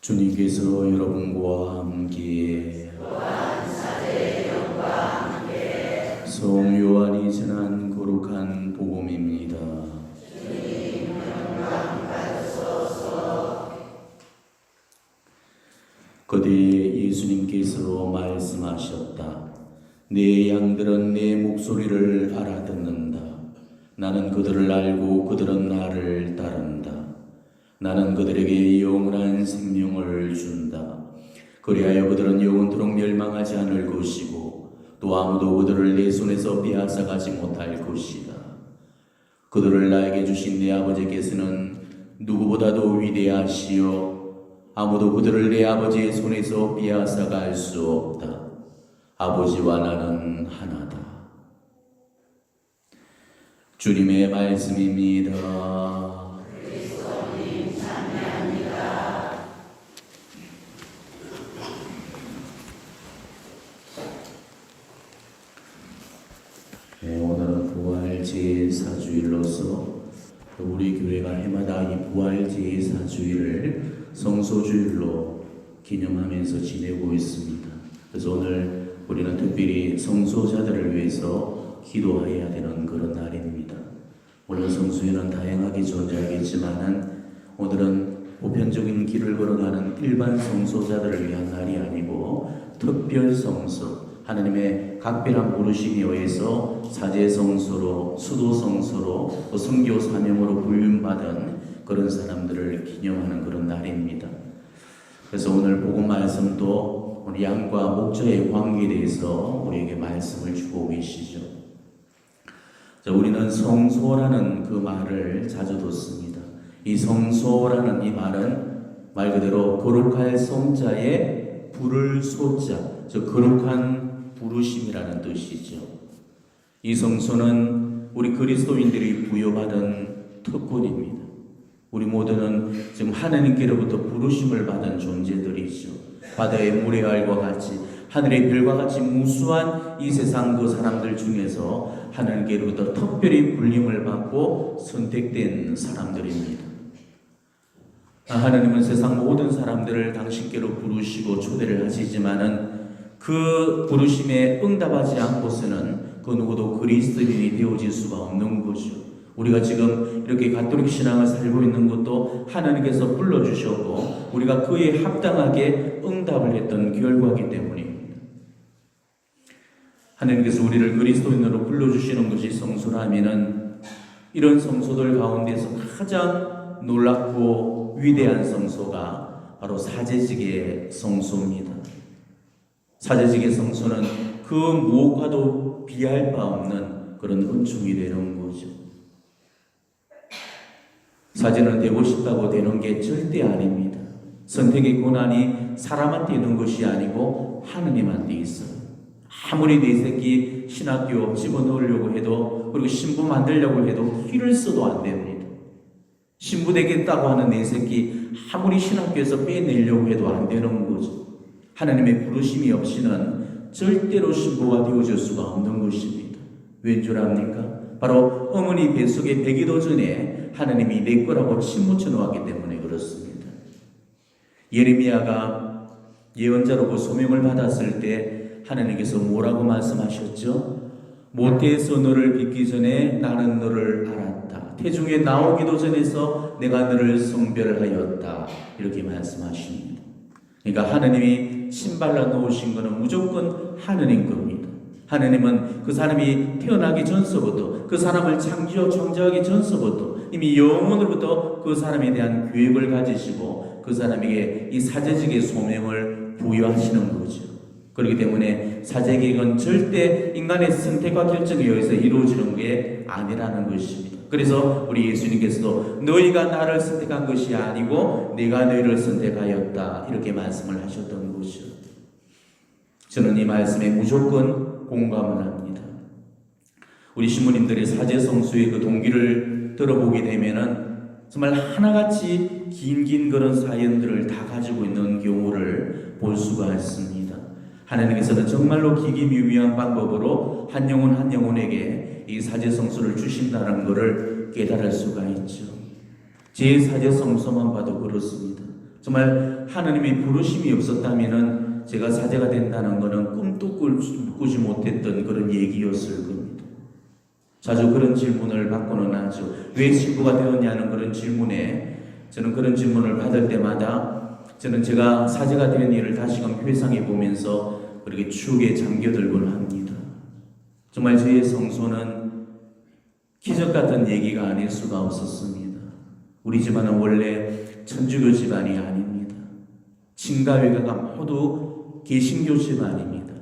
주님께서 여러분과 함께 성 요한이 전한 거룩한 복음입니다. 그때 예수님께서 말씀하셨다. 내 양들은 내 목소리를 알아듣는다. 나는 그들을 알고 그들은 나를 따른다. 나는 그들에게 영원한 생명을 준다. 그리하여 그들은 영원토록 멸망하지 않을 것이고 또 아무도 그들을 내 손에서 빼앗아가지 못할 것이다. 그들을 나에게 주신 내 아버지께서는 누구보다도 위대하시오. 아무도 그들을 내 아버지의 손에서 빼앗아갈 수 없다. 아버지와 나는 하나다. 주님의 말씀입니다. 오늘은 부활 제4주일로서 우리 교회가 해마다 이 부활 제4주일을 성소주일로 기념하면서 지내고 있습니다. 그래서 오늘 우리는 특별히 성소자들을 위해서 기도해야 되는 그런 날입니다. 물론 성소에는 다양하게 존재하겠지만은 오늘은 보편적인 길을 걸어가는 일반 성소자들을 위한 날이 아니고 특별 성소, 하나님의 각별한 부르심에 의해서 사제 성소로, 수도 성소로, 또 선교 사명으로 불륜받은 그런 사람들을 기념하는 그런 날입니다. 그래서 오늘 복음 말씀도 우리 양과 목자의 관계에 대해서 우리에게 말씀을 주고 계시죠. 자, 우리는 성소라는 그 말을 자주 듣습니다. 이 성소라는 이 말은 말 그대로 거룩할 성자에 부를 소자, 즉 거룩한 부르심이라는 뜻이죠. 이 성소는 우리 그리스도인들이 부여받은 특권입니다. 우리 모두는 지금 하나님께로부터 부르심을 받은 존재들이죠. 바다의 모래알과 같이 하늘의 별과 같이 무수한 이 세상 그 사람들 중에서 하나님께로부터 특별히 불림을 받고 선택된 사람들입니다. 하나님은 세상 모든 사람들을 당신께로 부르시고 초대를 하시지만은 그 부르심에 응답하지 않고서는 그 누구도 그리스도인이 되어질 수가 없는 거죠. 우리가 지금 이렇게 가톨릭 신앙을 살고 있는 것도 하나님께서 불러주셨고 우리가 그에 합당하게 응답을 했던 결과이기 때문입니다. 하나님께서 우리를 그리스도인으로 불러주시는 것이 성소라면은 이런 성소들 가운데서 가장 놀랍고 위대한 성소가 바로 사제직의 성소입니다. 사제직의 성소는 그 무엇과도 비할 바 없는 그런 은총이 되는 거죠. 사제는 되고 싶다고 되는 게 절대 아닙니다. 선택의 권한이 사람한테 있는 것이 아니고 하느님한테 있어요. 아무리 내 새끼 신학교 집어넣으려고 해도 그리고 신부 만들려고 해도 길을 써도 안 됩니다. 신부 되겠다고 하는 내 새끼 아무리 신학교에서 빼내려고 해도 안 되는 거죠. 하나님의 부르심이 없이는 절대로 신부가 되어질 수가 없는 것입니다. 왠 줄 압니까? 바로 어머니 뱃속에 배기도 전에 하나님이 내 거라고 침묻혀 놓았기 때문에 그렇습니다. 예레미야가 예언자로 소명을 받았을 때 하나님께서 뭐라고 말씀하셨죠? 모태에서 너를 빚기 전에 나는 너를 알았다. 태중에 나오기도 전에서 내가 너를 성별하였다. 이렇게 말씀하십니다. 그러니까 하나님이 신발라 놓으신 것은 무조건 하느님 겁니다. 하나님은 그 사람이 태어나기 전서부터 그 사람을 창조하기 전서부터 이미 영원으로부터 그 사람에 대한 계획을 가지시고 그 사람에게 이 사제직의 소명을 부여하시는 거죠. 그렇기 때문에 사제계획은 절대 인간의 선택과 결정에 의해서 이루어지는 게 아니라는 것입니다. 그래서 우리 예수님께서도 너희가 나를 선택한 것이 아니고 내가 너희를 선택하였다 이렇게 말씀을 하셨던 것이죠. 저는 이 말씀에 무조건 공감을 합니다. 우리 신부님들이 사제성수의 그 동기를 들어보게 되면은 정말 하나같이 긴 그런 사연들을 다 가지고 있는 경우를 볼 수가 있습니다. 하나님께서는 정말로 기기묘미한 방법으로 한 영혼 한 영혼에게 이 사제성수를 주신다는 것을 깨달을 수가 있죠. 제 사제성수만 봐도 그렇습니다. 정말 하나님의 부르심이 없었다면은 제가 사제가 된다는 것은 꿈도 꾸지 못했던 그런 얘기였을 겁니다. 자주 그런 질문을 받고는 하죠. 왜 신부가 되었냐는 그런 질문에 저는 그런 질문을 받을 때마다 저는 제가 사제가 된 일을 다시금 회상해 보면서 그렇게 추억에 잠겨들곤 합니다. 정말 저의 성소는 기적 같은 얘기가 아닐 수가 없었습니다. 우리 집안은 원래 천주교 집안이 아닙니다. 친가외가가 모두 개신교 집안입니다.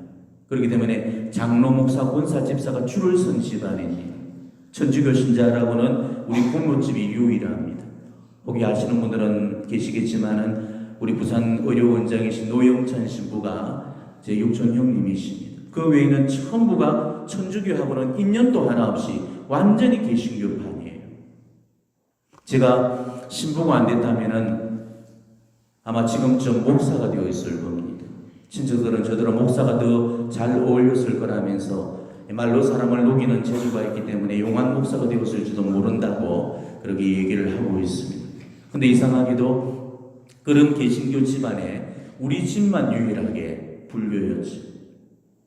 그렇기 때문에 장로, 목사, 권사, 집사가 줄을 선 집안입니다. 천주교 신자라고는 우리 고모집이 유일합니다. 혹시 아시는 분들은 계시겠지만은 우리 부산 의료원장이신 노영찬 신부가 제 육촌 형님이십니다. 그 외에는 전부가 천주교하고는 인연도 하나 없이 완전히 개신교판이에요. 제가 신부가 안 됐다면은 아마 지금쯤 목사가 되어 있을 겁니다. 친척들은 저들은 목사가 더 잘 어울렸을 거라면서 말로 사람을 녹이는 재주가 있기 때문에 용한 목사가 되었을지도 모른다고 그렇게 얘기를 하고 있습니다. 근데 이상하게도 그런 개신교 집안에 우리 집만 유일하게 불교였죠.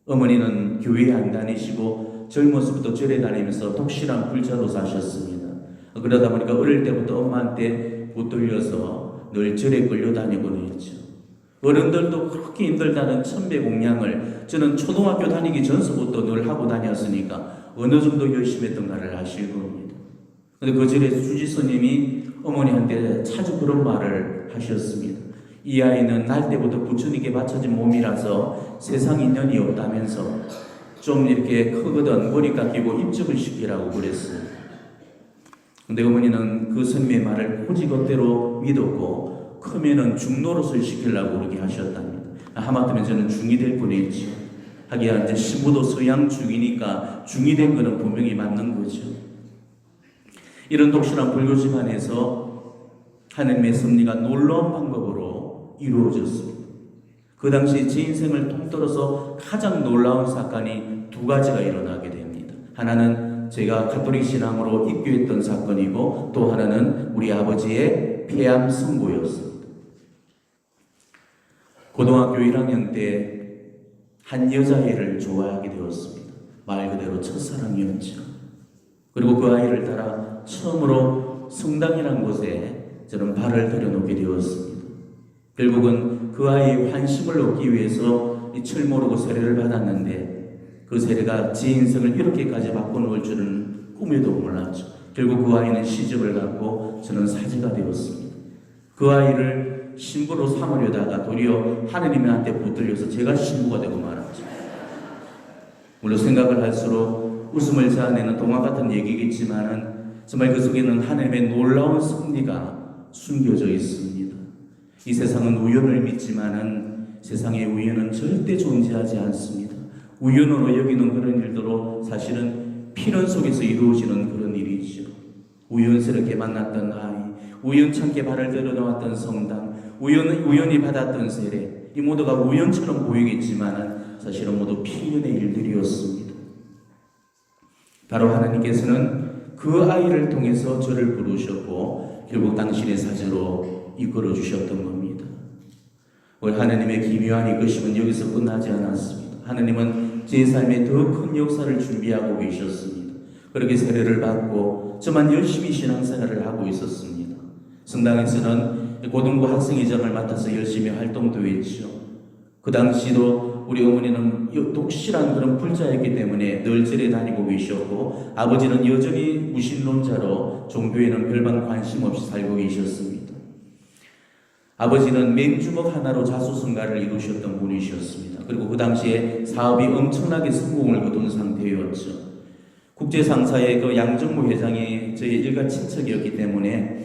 어머니는 교회에 안 다니시고 젊었을 때부터 절에 다니면서 독실한 불자로 사셨습니다. 그러다 보니까 어릴 때부터 엄마한테 붙들려서 늘 절에 끌려다니곤 했죠. 어른들도 그렇게 힘들다는 천배공양을 저는 초등학교 다니기 전서부터 늘 하고 다녔으니까 어느 정도 열심히 했던가를 아실 겁니다. 근데 그 절에 주지스님이 어머니한테 자주 그런 말을 하셨습니다. 이 아이는 날 때부터 부처님께 맞춰진 몸이라서 세상 인연이 없다면서 좀 이렇게 크거든 머리 깎이고 입적을 시키라고 그랬어요. 근데 어머니는 그 스님의 말을 고지것대로 믿었고 크면은 중노릇을 시키려고 그렇게 하셨답니다. 하마터면 저는 중이 될 뻔했죠. 하기야 이제 신부도 서양 중이니까 중이 된 거는 분명히 맞는 거죠. 이런 독실한 불교 집안에서 하나님의 섭리가 놀라운 방법으로 이루어졌습니다. 그 당시 제 인생을 통틀어서 가장 놀라운 사건이 두 가지가 일어나게 됩니다. 하나는 제가 가톨릭 신앙으로 입교했던 사건이고 또 하나는 우리 아버지의 폐암 선고였습니다. 고등학교 1학년 때 한 여자애를 좋아하게 되었습니다. 말 그대로 첫사랑이었죠. 그리고 그 아이를 따라 처음으로 성당이라는 곳에 저는 발을 들여놓게 되었습니다. 결국은 그 아이의 환심을 얻기 위해서 이 철모르고 세례를 받았는데 그 세례가 제 인생을 이렇게까지 바꿔놓을 줄은 꿈에도 몰랐죠. 결국 그 아이는 시집을 갔고 저는 사제가 되었습니다. 그 아이를 신부로 삼으려다가 도리어 하느님한테 붙들려서 제가 신부가 되고 말았죠. 물론 생각을 할수록 웃음을 자아내는 동화 같은 얘기겠지만은 정말 그 속에는 하나님의 놀라운 섭리가 숨겨져 있습니다. 이 세상은 우연을 믿지만은 세상의 우연은 절대 존재하지 않습니다. 우연으로 여기는 그런 일들로 사실은 필연 속에서 이루어지는 그런 일이죠. 우연스럽게 만났던 아이, 우연찮게 발을 들여놓았던 성당, 우연히 받았던 세례, 이 모두가 우연처럼 보이겠지만은 사실은 모두 필연의 일들이었습니다. 바로 하나님께서는 그 아이를 통해서 저를 부르셨고 결국 당신의 사제로 이끌어 주셨던 겁니다. 우리 하나님의 기묘한 이끄심은 여기서 끝나지 않았습니다. 하나님은 제 삶에 더 큰 역사를 준비하고 계셨습니다. 그렇게 세례를 받고 저만 열심히 신앙생활을 하고 있었습니다. 성당에서는 고등부 학생회장을 맡아서 열심히 활동도 했죠. 그 당시도 우리 어머니는 독실한 그런 불자였기 때문에 늘 절에 다니고 계셨고 아버지는 여전히 무신론자로 종교에는 별반 관심 없이 살고 계셨습니다. 아버지는 맨주먹 하나로 자수성가를 이루셨던 분이셨습니다. 그리고 그 당시에 사업이 엄청나게 성공을 거둔 상태였죠. 국제상사의 그 양정무 회장이 저의 일가 친척이었기 때문에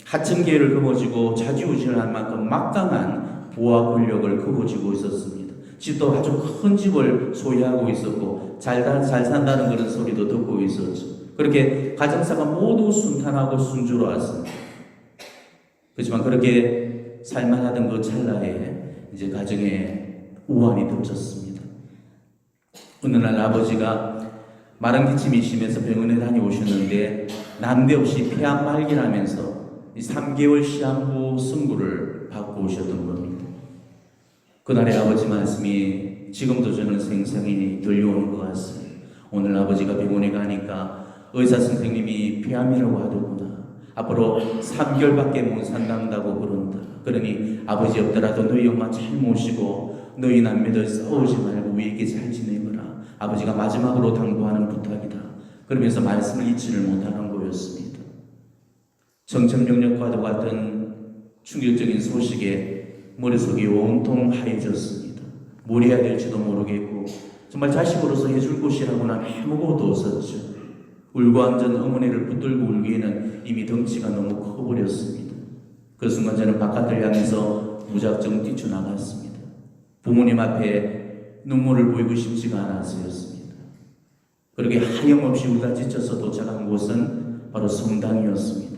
하층계를 거머쥐고 자지우지를 할 만큼 막강한 부와 권력을 거머쥐고 있었습니다. 집도 아주 큰 집을 소유하고 있었고 잘 산다는 그런 소리도 듣고 있었죠. 그렇게 가정사가 모두 순탄하고 순조로웠습니다. 그렇지만 그렇게 살만하던 그 찰나에 이제 가정에 우환이 덮쳤습니다. 어느 날 아버지가 마른 기침이 심해서 병원에 다녀오셨는데 난데없이 폐암 말기라면서 이 3개월 시한부 승부를 받고 오셨던 겁니다. 그날의 아버지 말씀이 지금도 저는 생생히 들려오는 것 같습니다. 오늘 아버지가 병원에 가니까 의사 선생님이 폐암이라고 하더구나. 앞으로 3개월밖에 못 산다고 그런다. 그러니 아버지 없더라도 너희 엄마 잘 모시고 너희 남매들 싸우지 말고 위에게 잘 지내거라. 아버지가 마지막으로 당부하는 부탁이다. 그러면서 말씀을 잊지를 못하는 거였습니다. 정천벽력과도 같은 충격적인 소식에 머릿속이 온통 하얘졌습니다. 뭘 해야 될지도 모르겠고 정말 자식으로서 해줄 곳이라고는 아무것도 없었죠. 울고 앉은 어머니를 붙들고 울기에는 이미 덩치가 너무 커버렸습니다. 그 순간 저는 바깥을 향해서 무작정 뛰쳐나갔습니다. 부모님 앞에 눈물을 보이고 싶지가 않아서였습니다. 그렇게 하염없이 울다 지쳐서 도착한 곳은 바로 성당이었습니다.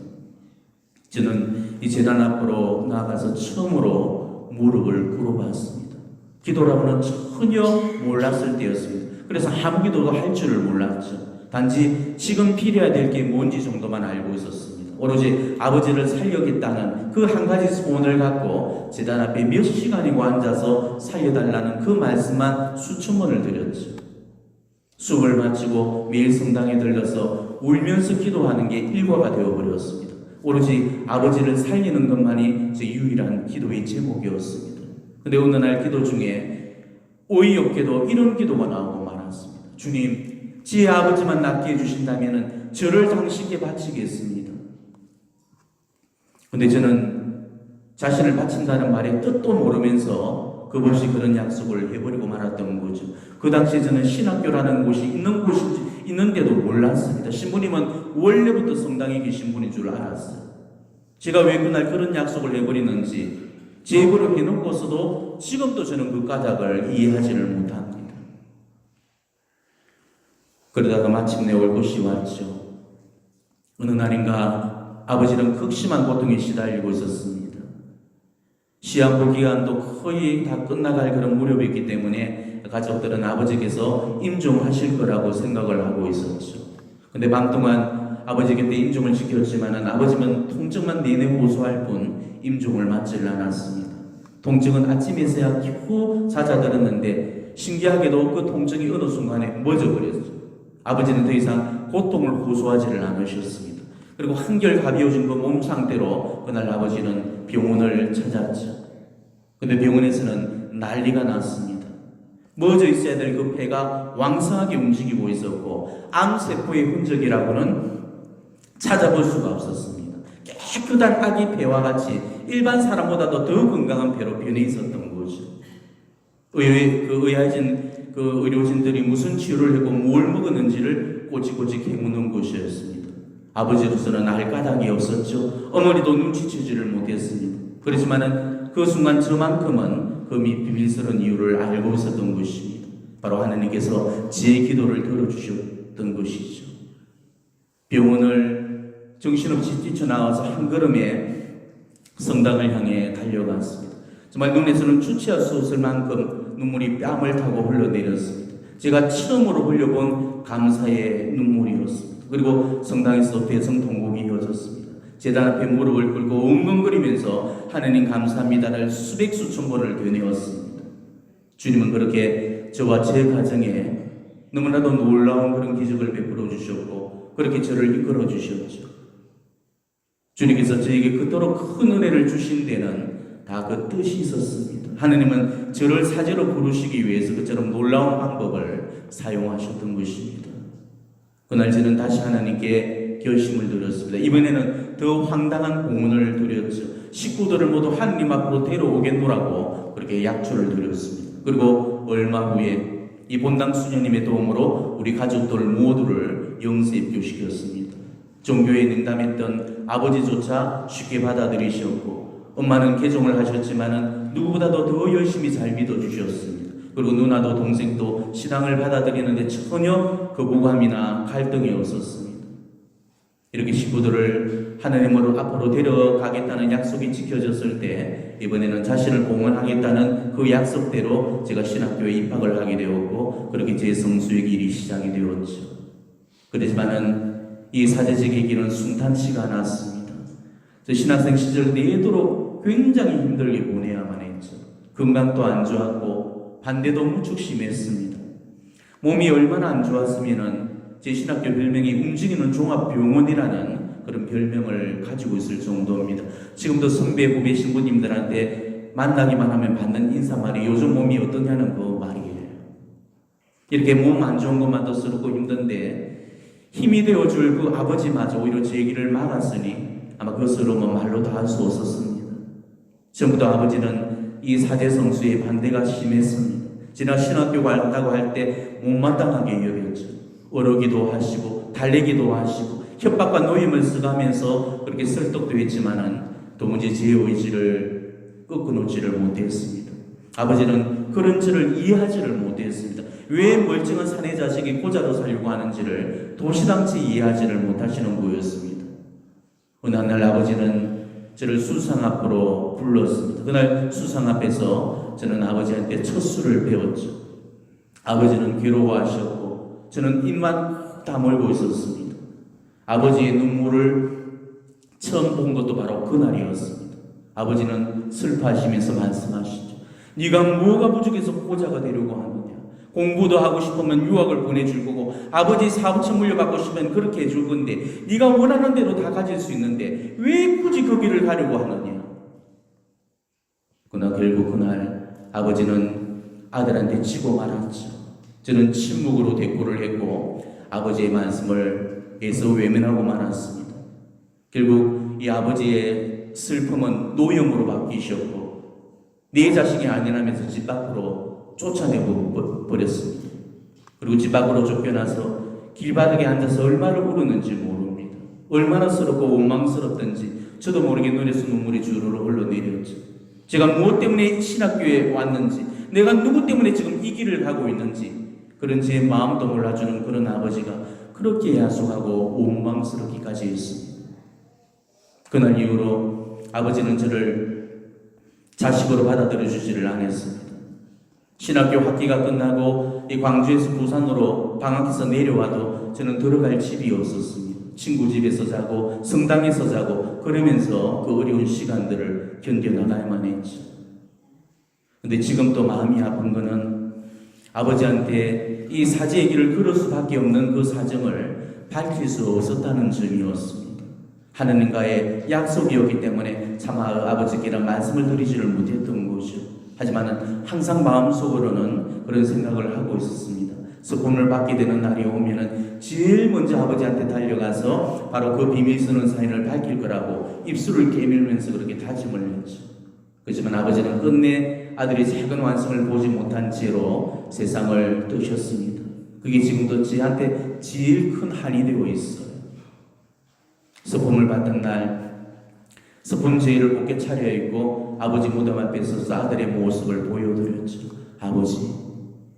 저는 이 제단 앞으로 나가서 처음으로 무릎을 꿇어봤습니다. 기도라고는 전혀 몰랐을 때였습니다. 그래서 아무 기도도 할 줄을 몰랐죠. 단지 지금 필요해야 될 게 뭔지 정도만 알고 있었습니다. 오로지 아버지를 살려겠다는 그 한 가지 소원을 갖고 제단 앞에 몇 시간이고 앉아서 살려달라는 그 말씀만 수천 번을 드렸죠. 수업을 마치고 매일 성당에 들러서 울면서 기도하는 게 일과가 되어버렸습니다. 오로지 아버지를 살리는 것만이 제 유일한 기도의 제목이었습니다. 근데 어느 날 기도 중에 어이없게도 이런 기도가 나오고 말았습니다. 주님, 제 아버지만 낫게 해주신다면 저를 당신께 바치겠습니다. 근데 저는 자신을 바친다는 말의 뜻도 모르면서 그것이 그런 약속을 해버리고 말았던 거죠. 그 당시에 저는 신학교라는 곳이 있는데도 몰랐습니다. 신부님은 원래부터 성당에 계신 분인 줄 알았어요. 제가 왜 그날 그런 약속을 해버리는지 제 입으로 해놓고서도 지금도 저는 그 까닭을 이해하지를 못합니다. 그러다가 마침내 올 것이 왔죠. 어느 날인가 아버지는 극심한 고통에 시달리고 있었습니다. 시한부 기간도 거의 다 끝나갈 그런 무렵이었기 때문에 가족들은 아버지께서 임종하실 거라고 생각을 하고 있었죠. 근데 밤 동안 아버지 곁에 임종을 지켰지만은 아버지는 통증만 내내 호소할 뿐 임종을 맞지를 않았습니다. 통증은 아침에서야 겨우 잦아들었는데 신기하게도 그 통증이 어느 순간에 멎어버렸죠. 아버지는 더 이상 고통을 호소하지를 않으셨습니다. 그리고 한결 가벼워진 그 몸 상태로 그날 아버지는 병원을 찾았죠. 근데 병원에서는 난리가 났습니다. 멎어 있어야 될 그 폐가 왕성하게 움직이고 있었고 암세포의 흔적이라고는 찾아볼 수가 없었습니다. 깨끗한 아기 폐와 같이 일반 사람보다도 더 건강한 폐로 변해 있었던 거죠. 의료진들이 무슨 치료를 했고 뭘 먹었는지를 꼬치꼬치 캐묻는 것이었습니다. 아버지로서는 알 까닭이 없었죠. 어머니도 눈치채지를 못했습니다. 그렇지만은 그 순간 저만큼은 그 비밀스러운 이유를 알고 있었던 것입니다. 바로 하나님께서 제 기도를 들어주셨던 것이죠. 병원을 정신없이 뛰쳐나와서 한 걸음에 성당을 향해 달려갔습니다. 정말 눈에서는 주체할 수 없을 만큼 눈물이 뺨을 타고 흘러내렸습니다. 제가 처음으로 흘려본 감사의 눈물이었습니다. 그리고 성당에서 대성통곡이 이어졌습니다. 제단 앞에 무릎을 꿇고 웅웅거리면서 하나님 감사합니다를 수백 수천 번을 되뇌었습니다. 주님은 그렇게 저와 제 가정에 너무나도 놀라운 그런 기적을 베풀어 주셨고 그렇게 저를 이끌어 주셨죠. 주님께서 저에게 그토록 큰 은혜를 주신 데는 다 그 뜻이 있었습니다. 하나님은 저를 사제로 부르시기 위해서 그처럼 놀라운 방법을 사용하셨던 것입니다. 그날 저는 다시 하나님께 결심을 드렸습니다. 이번에는 더 황당한 공헌을 드렸죠. 식구들을 모두 하나님 앞으로 데려오겠노라고 그렇게 약초를 드렸습니다. 그리고 얼마 후에 이 본당 수녀님의 도움으로 우리 가족들 모두를 영세 입교시켰습니다. 종교에 냉담했던 아버지조차 쉽게 받아들이셨고 엄마는 개종을 하셨지만은 누구보다도 더 열심히 잘 믿어주셨습니다. 그리고 누나도 동생도 신앙을 받아들이는데 전혀 거부감이나 갈등이 없었습니다. 이렇게 식구들을 하나님으로 앞으로 데려가겠다는 약속이 지켜졌을 때 이번에는 자신을 공헌하겠다는 그 약속대로 제가 신학교에 입학을 하게 되었고 그렇게 제 성수의 길이 시작이 되었죠. 그렇지만은 이 사제직의 길은 순탄치가 않았습니다. 저 신학생 시절 내도록 굉장히 힘들게 보내야만 했죠. 건강도 안 좋았고 반대도 무척 심했습니다. 몸이 얼마나 안 좋았으면은 제 신학교 별명이 움직이는 종합병원이라는 그런 별명을 가지고 있을 정도입니다. 지금도 선배 후배 신부님들한테 만나기만 하면 받는 인사말이 요즘 몸이 어떠냐는 그 말이에요. 이렇게 몸 안 좋은 것만도 쓰럽고 힘든데 힘이 되어줄 그 아버지마저 오히려 제 얘기를 막았으니 아마 그 서러움은 말로 다 할 수 없었습니다. 전부터 아버지는 이 사제성수에 반대가 심했습니다. 지난 신학교 간다고 할 때 못마땅하게 여겼죠. 어르기도 하시고 달래기도 하시고 협박과 노임을 써가면서 그렇게 설득도 했지만은 도무지 제 의지를 꺾어놓지를 못했습니다. 아버지는 그런 저를 이해하지를 못했습니다. 왜 멀쩡한 사내 자식이 고자로 살려고 하는지를 도시당치 이해하지를 못하시는 거였습니다. 어느 날 아버지는 저를 수상 앞으로 불렀습니다. 그날 수상 앞에서 저는 아버지한테 첫 수를 배웠죠. 아버지는 괴로워하셨고 저는 입만 다물고 있었습니다. 아버지의 눈물을 처음 본 것도 바로 그날이었습니다. 아버지는 슬퍼하시면서 말씀하시죠. 네가 뭐가 부족해서 고자가 되려고 하느냐. 공부도 하고 싶으면 유학을 보내줄 거고 아버지 사업처 물려받고 싶으면 그렇게 해줄 건데 네가 원하는 대로 다 가질 수 있는데 왜 굳이 그 길을 가려고 하느냐. 그러나 결국 그날 아버지는 아들한테 지고 말았죠. 저는 침묵으로 대꾸를 했고 아버지의 말씀을 애써 외면하고 말았습니다. 결국 이 아버지의 슬픔은 노염으로 바뀌셨고 내 자식이 아니라면서 집 밖으로 쫓아내고 버렸습니다. 그리고 집 밖으로 쫓겨나서 길바닥에 앉아서 얼마를 울었는지 모릅니다. 얼마나 서럽고 원망스럽던지 저도 모르게 눈에서 눈물이 주르르 흘러내렸죠. 제가 무엇 때문에 신학교에 왔는지 내가 누구 때문에 지금 이 길을 가고 있는지 그런 제 마음도 몰라주는 그런 아버지가 그렇게 야속하고 원망스럽기까지 했습니다. 그날 이후로 아버지는 저를 자식으로 받아들여 주지를 않았습니다. 신학교 학기가 끝나고 이 광주에서 부산으로 방학해서 내려와도 저는 들어갈 집이 없었습니다. 친구 집에서 자고 성당에서 자고 그러면서 그 어려운 시간들을 견뎌나가야만 했죠. 근데 지금 또 마음이 아픈 거는 아버지한테 이 사제의 길을 걸을 수밖에 없는 그 사정을 밝힐 수 없었다는 점이었습니다. 하느님과의 약속이었기 때문에 차마 아버지께는 말씀을 드리지를 못했던 것이죠. 하지만 항상 마음속으로는 그런 생각을 하고 있었습니다. 서품을 받게 되는 날이 오면은 제일 먼저 아버지한테 달려가서 바로 그 비밀 쓰는 사인을 밝힐 거라고 입술을 깨물면서 그렇게 다짐을 했죠. 그렇지만 아버지는 끝내 아들의 작은 완성을 보지 못한 채로 세상을 떠셨습니다. 그게 지금도 저한테 제일 큰 한이 되고 있어요. 서품을 받던 날 서품 제의를 곱게 차려입고 아버지 무덤 앞에 서서 아들의 모습을 보여드렸죠. 아버지,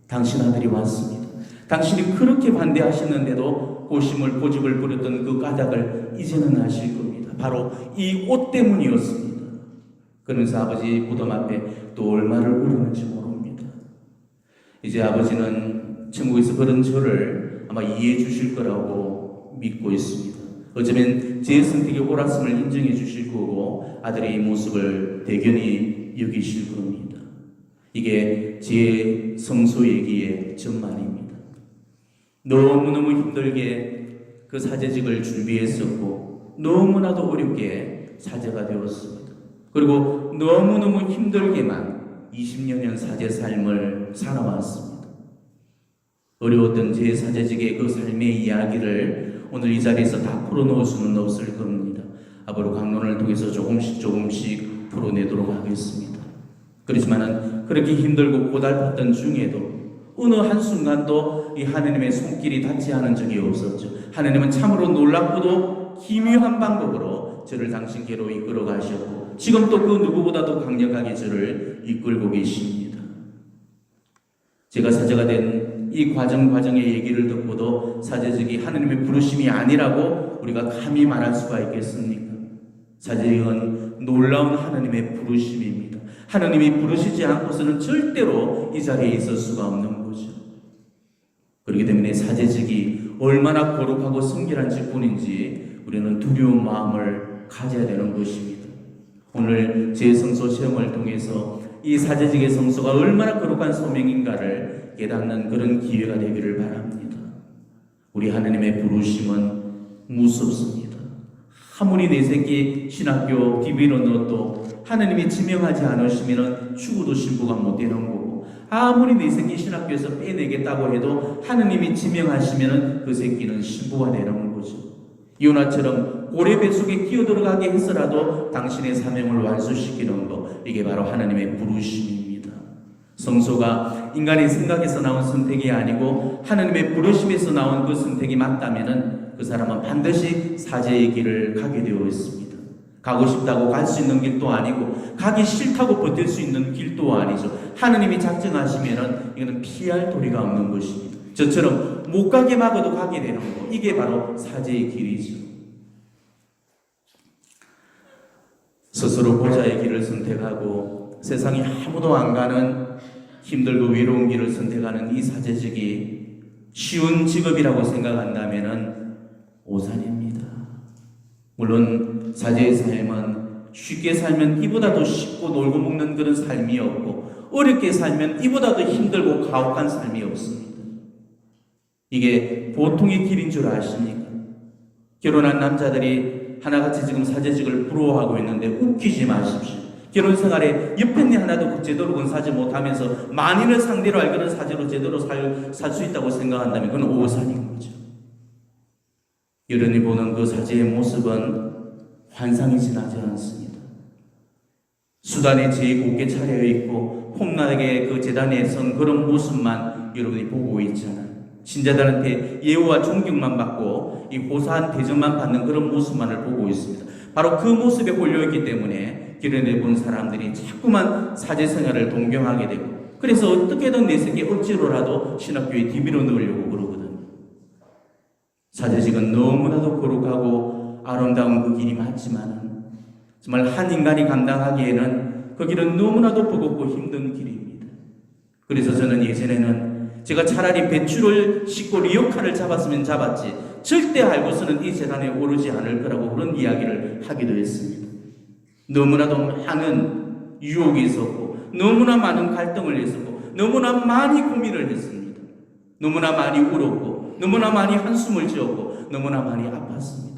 당신 아들이 왔습니다. 당신이 그렇게 반대하셨는데도 고심을 고집을 부렸던 그 까닭을 이제는 아실 겁니다. 바로 이 옷 때문이었습니다. 그러면서 아버지 무덤 앞에 또 얼마를 울었는지 모릅니다. 이제 아버지는 천국에서 그런 저를 아마 이해해 주실 거라고 믿고 있습니다. 어쩌면 제 선택의 옳았음을 인정해 주실 거고 아들의 이 모습을 대견히 여기실 겁니다. 이게 제 성소 얘기의 전말입니다. 너무너무 힘들게 그 사제직을 준비했었고 너무나도 어렵게 사제가 되었습니다. 그리고 너무너무 힘들게만 20여년 사제 삶을 살아왔습니다. 어려웠던 제 사제직의 그 삶의 이야기를 오늘 이 자리에서 다 풀어놓을 수는 없을 겁니다. 앞으로 강론을 통해서 조금씩 풀어내도록 하겠습니다. 그렇지만은 그렇게 힘들고 고달팠던 중에도 어느 한순간도 이 하느님의 손길이 닿지 않은 적이 없었죠. 하느님은 참으로 놀랍고도 기묘한 방법으로 저를 당신께로 이끌어 가셨고 지금 또 그 누구보다도 강력하게 저를 이끌고 계십니다. 제가 사제가 된 이 과정의 얘기를 듣고도 사제직이 하느님의 부르심이 아니라고 우리가 감히 말할 수가 있겠습니까? 사제직은 놀라운 하느님의 부르심입니다. 하느님이 부르시지 않고서는 절대로 이 자리에 있을 수가 없는 거죠. 그렇기 때문에 사제직이 얼마나 거룩하고 성결한 직분인지 우리는 두려운 마음을 가져야 되는 것입니다. 오늘 제 성소 체험을 통해서 이 사제직의 성소가 얼마나 거룩한 소명인가를 깨닫는 그런 기회가 되기를 바랍니다. 우리 하나님의 부르심은 무섭습니다. 아무리 내 새끼 신학교 DB로 넣어도 하나님이 지명하지 않으시면 죽어도 신부가 못 되는 거고, 아무리 내 새끼 신학교에서 빼내겠다고 해도 하나님이 지명하시면 그 새끼는 신부가 되는 거죠. 요나처럼 고래 뱃속에 끼어들어가게 해서라도 당신의 사명을 완수시키는 것, 이게 바로 하나님의 부르심입니다. 성소가 인간의 생각에서 나온 선택이 아니고 하나님의 부르심에서 나온 그 선택이 맞다면 그 사람은 반드시 사제의 길을 가게 되어 있습니다. 가고 싶다고 갈 수 있는 길도 아니고 가기 싫다고 버틸 수 있는 길도 아니죠. 하나님이 작정하시면 이거는 피할 도리가 없는 것입니다. 저처럼 못 가게 막아도 가게 되는 거, 이게 바로 사제의 길이죠. 스스로 보좌의 길을 선택하고 세상에 아무도 안 가는 힘들고 외로운 길을 선택하는 이 사제직이 쉬운 직업이라고 생각한다면 오산입니다. 물론 사제의 삶은 쉽게 살면 이보다 더 쉽고 놀고 먹는 그런 삶이 없고, 어렵게 살면 이보다 더 힘들고 가혹한 삶이 없습니다. 이게 보통의 길인 줄 아십니까? 결혼한 남자들이 하나같이 지금 사제직을 부러워하고 있는데 웃기지 마십시오. 결혼 생활에 옆에 내 하나도 제대로 건사지 못하면서 만인을 상대로 알고는 사제로 제대로 살 수 있다고 생각한다면 그건 오산인 거죠. 여러분이 보는 그 사제의 모습은 환상이 지나지 않습니다. 수단에 제일 곱게 차려있고 폼나게 그 제단에 선 그런 모습만 여러분이 보고 있잖아요. 신자들한테 예우와 존경만 받고 이 호사한 대접만 받는 그런 모습만을 보고 있습니다. 바로 그 모습에 홀려있기 때문에 길을 본 사람들이 자꾸만 사제 생활을 동경하게 되고, 그래서 어떻게든 내 새끼 억지로라도 신학교에 DB로 넣으려고 그러거든요. 사제직은 너무나도 거룩하고 아름다운 그 길이 맞지만 정말 한 인간이 감당하기에는 그 길은 너무나도 버겁고 힘든 길입니다. 그래서 저는 예전에는 제가 차라리 배추를 씻고 리어카를 잡았으면 잡았지 절대 알고서는 이 재단에 오르지 않을 거라고 그런 이야기를 하기도 했습니다. 너무나도 많은 유혹이 있었고 너무나 많은 갈등을 했었고 너무나 많이 고민을 했습니다. 너무나 많이 울었고 너무나 많이 한숨을 지었고 너무나 많이 아팠습니다.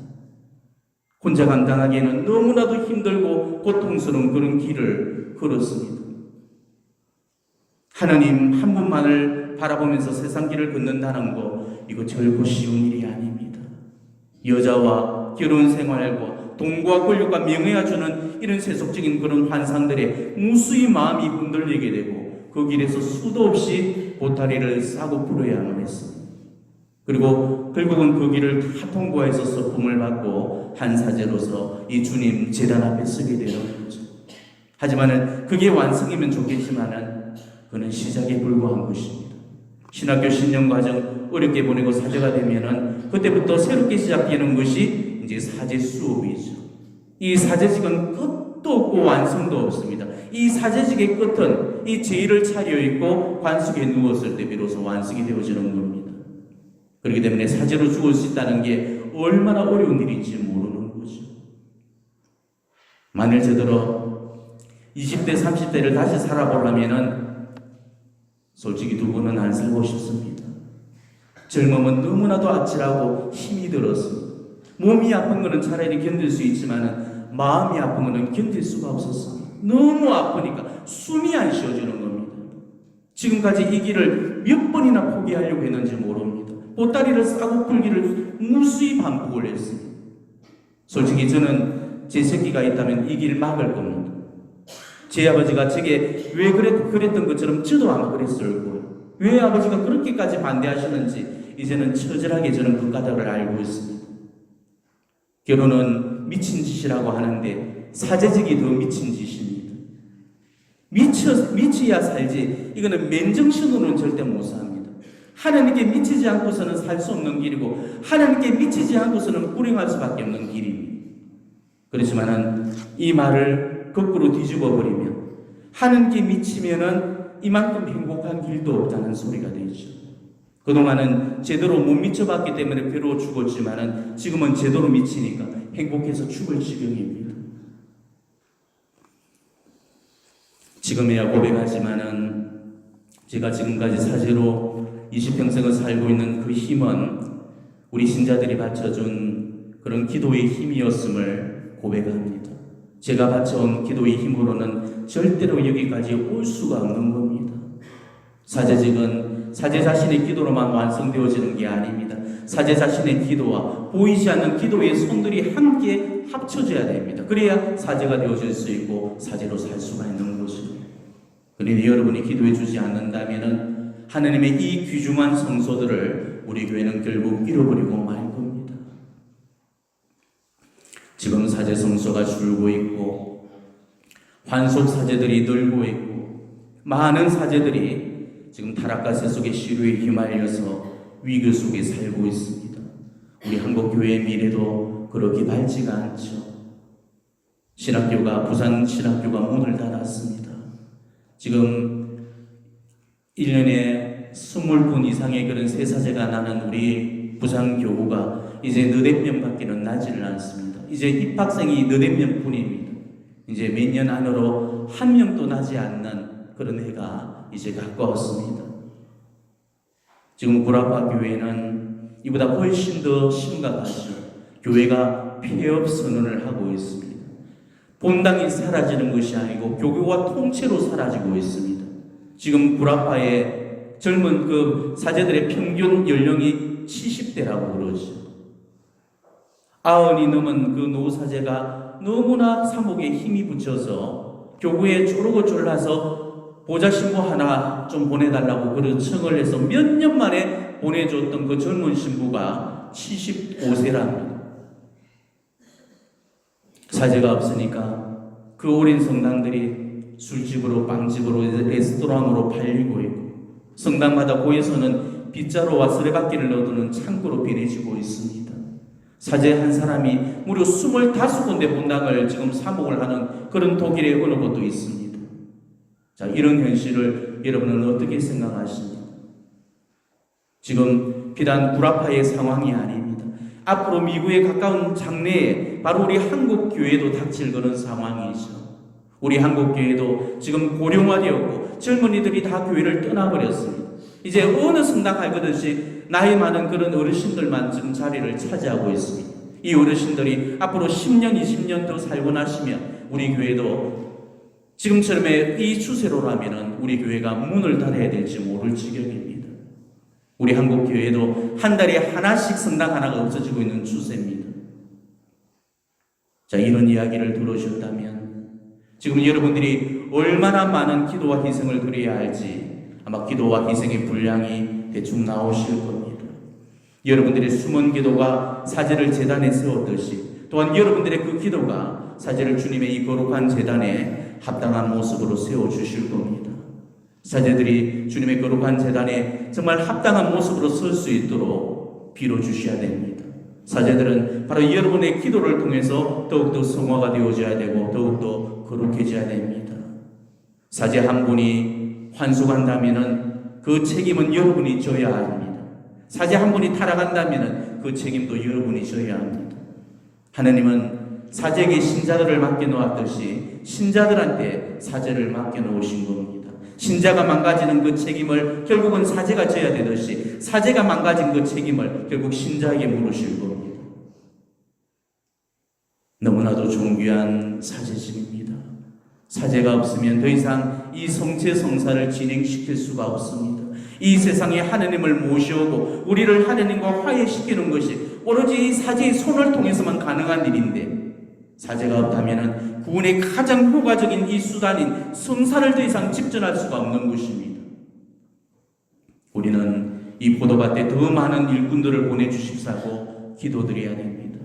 혼자 감당하기에는 너무나도 힘들고 고통스러운 그런 길을 걸었습니다. 하나님 한 분만을 바라보면서 세상 길을 걷는다는 거, 이거 결코 쉬운 일이 아닙니다. 여자와 결혼 생활과 돈과 권력과 명예가 주는 이런 세속적인 그런 환상들에 무수히 마음이 흔들리게 되고 그 길에서 수도 없이 보따리를 싸고 풀어야만 했습니다. 그리고 결국은 그 길을 다 통과해서 서품을 받고 한 사제로서 이 주님 제단 앞에 서게 되는 거죠. 하지만은 그게 완성이면 좋겠지만은 그는 시작에 불과한 것입니다. 신학교 신년 과정 어렵게 보내고 사제가 되면은 그때부터 새롭게 시작되는 것이 이제 사제 수업이죠. 이 사제직은 끝도 없고 완성도 없습니다. 이 사제직의 끝은 이 제의를 차려입고 관숙에 누웠을 때 비로소 완성이 되어지는 겁니다. 그렇기 때문에 사제로 죽을 수 있다는 게 얼마나 어려운 일인지 모르는 거죠. 만일 저더러 20대, 30대를 다시 살아보려면은 솔직히 두 분은 안 살고 싶습니다. 젊음은 너무나도 아찔하고 힘이 들었습니다. 몸이 아픈 것은 차라리 견딜 수 있지만 마음이 아픈 것은 견딜 수가 없었습니다. 너무 아프니까 숨이 안 쉬어지는 겁니다. 지금까지 이 길을 몇 번이나 포기하려고 했는지 모릅니다. 보따리를 싸고 풀기를 무수히 반복을 했습니다. 솔직히 저는 제 새끼가 있다면 이 길 막을 겁니다. 제 아버지가 제게 왜 그랬던 것처럼 저도 아마 그랬을 거예요. 왜 아버지가 그렇게까지 반대하시는지 이제는 처절하게 저는 그 까닭을 알고 있습니다. 결혼은 미친 짓이라고 하는데 사제직이 더 미친 짓입니다. 미쳐야 살지 이거는 맨정신으로는 절대 못 삽니다. 하나님께 미치지 않고서는 살 수 없는 길이고 하나님께 미치지 않고서는 불행할 수밖에 없는 길입니다. 그렇지만은 이 말을 거꾸로 뒤집어 버리면 하나님께 미치면은 이만큼 행복한 길도 없다는 소리가 되죠. 그동안은 제대로 못 미쳐봤기 때문에 괴로워 죽었지만은 지금은 제대로 미치니까 행복해서 죽을 지경입니다. 지금이야 고백하지만은 제가 지금까지 사제로 20평생을 살고 있는 그 힘은 우리 신자들이 바쳐준 그런 기도의 힘이었음을 고백합니다. 제가 바쳐온 기도의 힘으로는 절대로 여기까지 올 수가 없는 겁니다. 사제직은 사제 자신의 기도로만 완성되어지는 게 아닙니다. 사제 자신의 기도와 보이지 않는 기도의 손들이 함께 합쳐져야 됩니다. 그래야 사제가 되어질 수 있고 사제로 살 수가 있는 것이죠. 그런데 여러분이 기도해 주지 않는다면 하나님의 이 귀중한 성소들을 우리 교회는 결국 잃어버리고 말 겁니다. 지금 사제 성소가 줄고 있고 환속 사제들이 늘고 있고 많은 사제들이 지금 타락가세 속의 시루에 휘말려서 위기 속에 살고 있습니다. 우리 한국교회의 미래도 그렇게 밝지가 않죠. 신학교가 부산 신학교가 문을 닫았습니다. 지금 1년에 20분 이상의 그런 새사제가 나는 우리 부산교구가 이제 너댓 명밖에는 나지를 않습니다. 이제 입학생이 너댓 명뿐입니다. 이제 몇 년 안으로 한 명도 나지 않는 그런 해가 이제 가까웠습니다. 지금 구라파 교회는 이보다 훨씬 더 심각하죠. 교회가 폐업 선언을 하고 있습니다. 본당이 사라지는 것이 아니고 교구가 통째로 사라지고 있습니다. 지금 구라파의 젊은 그 사제들의 평균 연령이 70대라고 그러죠. 90이 넘은 그 노사제가 너무나 사목에 힘이 붙여서 교구에 쪼르고 졸라서 보좌 신부 하나 좀 보내달라고 그런 청을 해서 몇 년 만에 보내줬던 그 젊은 신부가 75세랍니다. 사제가 없으니까 그 오랜 성당들이 술집으로 빵집으로 레스토랑으로 팔리고 있고 성당마다 고에서는 빗자루와 쓰레받기를 넣어두는 창고로 변해지고 있습니다. 사제 한 사람이 무려 25군데 본당을 지금 사목을 하는 그런 독일의 어느 곳도 있습니다. 자, 이런 현실을 여러분은 어떻게 생각하십니까? 지금 비단 구라파의 상황이 아닙니다. 앞으로 미국에 가까운 장래에 바로 우리 한국 교회도 닥칠 그런 상황이죠. 우리 한국 교회도 지금 고령화되었고 젊은이들이 다 교회를 떠나버렸습니다. 이제 어느 성당 갈 것 없이 나이 많은 그런 어르신들만 지금 자리를 차지하고 있습니다. 이 어르신들이 앞으로 10년, 20년 더 살고 나시면 우리 교회도 지금처럼의 이 추세로라면 우리 교회가 문을 닫아야 될지 모를 지경입니다. 우리 한국 교회도 한 달에 하나씩 성당 하나가 없어지고 있는 추세입니다. 자, 이런 이야기를 들으셨다면 지금 여러분들이 얼마나 많은 기도와 희생을 드려야 할지 아마 기도와 희생의 분량이 대충 나오실 겁니다. 여러분들의 숨은 기도가 사제를 제단에 세웠듯이 또한 여러분들의 그 기도가 사제를 주님의 이 거룩한 제단에 합당한 모습으로 세워주실 겁니다. 사제들이 주님의 거룩한 제단에 정말 합당한 모습으로 설 수 있도록 빌어주셔야 됩니다. 사제들은 바로 여러분의 기도를 통해서 더욱더 성화가 되어져야 되고 더욱더 거룩해져야 됩니다. 사제 한 분이 환속한다면 그 책임은 여러분이 져야 합니다. 사제 한 분이 타락한다면 그 책임도 여러분이 져야 합니다. 하나님은 사제에게 신자들을 맡겨놓았듯이 신자들한테 사제를 맡겨놓으신 겁니다. 신자가 망가지는 그 책임을 결국은 사제가 져야 되듯이 사제가 망가진 그 책임을 결국 신자에게 물으실 겁니다. 너무나도 존귀한 사제직입니다. 사제가 없으면 더 이상 이 성체 성사를 진행시킬 수가 없습니다. 이 세상에 하나님을 모셔오고 우리를 하나님과 화해시키는 것이 오로지 이 사제의 손을 통해서만 가능한 일인데 사제가 없다면 구원의 가장 효과적인 이 수단인 성사를 더 이상 집전할 수가 없는 것입니다. 우리는 이 포도밭에 더 많은 일꾼들을 보내주십사고 기도드려야 됩니다.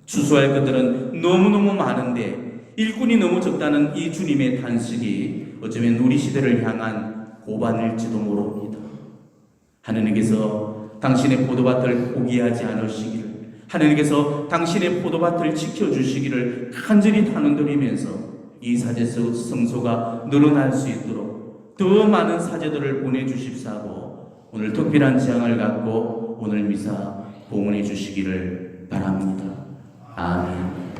추수할 것들은 너무너무 많은데 일꾼이 너무 적다는 이 주님의 탄식이 어쩌면 우리 시대를 향한 고반일지도 모릅니다. 하느님께서 당신의 포도밭을 포기하지 않으시기를, 하느님께서 당신의 포도밭을 지켜주시기를 간절히 탄원드리면서 이 사제 성소가 늘어날 수 있도록 더 많은 사제들을 보내주십사고 오늘 특별한 지향을 갖고 오늘 미사 봉헌해 주시기를 바랍니다. 아멘.